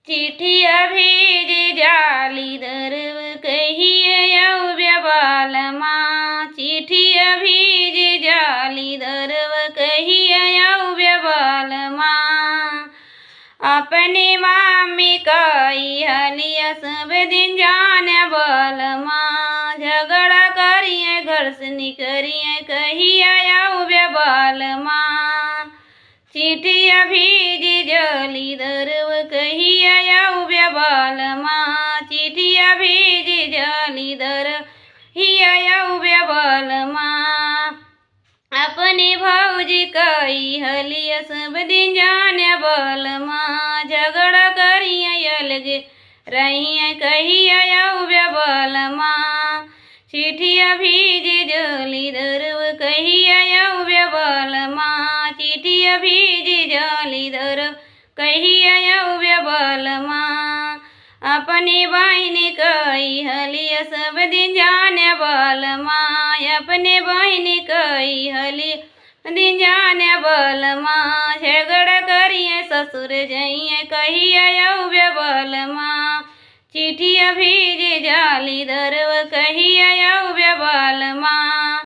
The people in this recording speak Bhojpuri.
चिठिया भेज जाली दरव कहिए बालमा। चिठिया भेज जाली दरव कहिए बालमा। अपने मामी कई हलिया सब दिन जाने बालमा। झगड़ा करिए घर से निकरिए कहिए बालमा। चिठिया भेज जाली दरव कहिए बालमा। चिठिया भेज जाली दरव हिया बालमा। अपने भौजी कई हलिया सब दिन जाने बालमा। झगड़ा करिए अलगे रहिए कहिए बालमा। चिठिया भेज जाली दरव कहिए बालमा। चिठिया भेज जाली दरव कहिए बालमा। अपनी बहन कई हलिया सब दिन जाने बालमा। अपने बहन कई हलिया दिन जाने बालमा। झगड़ा करिए ससुर जइए कहिए बालमा। चिठिया भेज जाली दरव कहिए बालमा।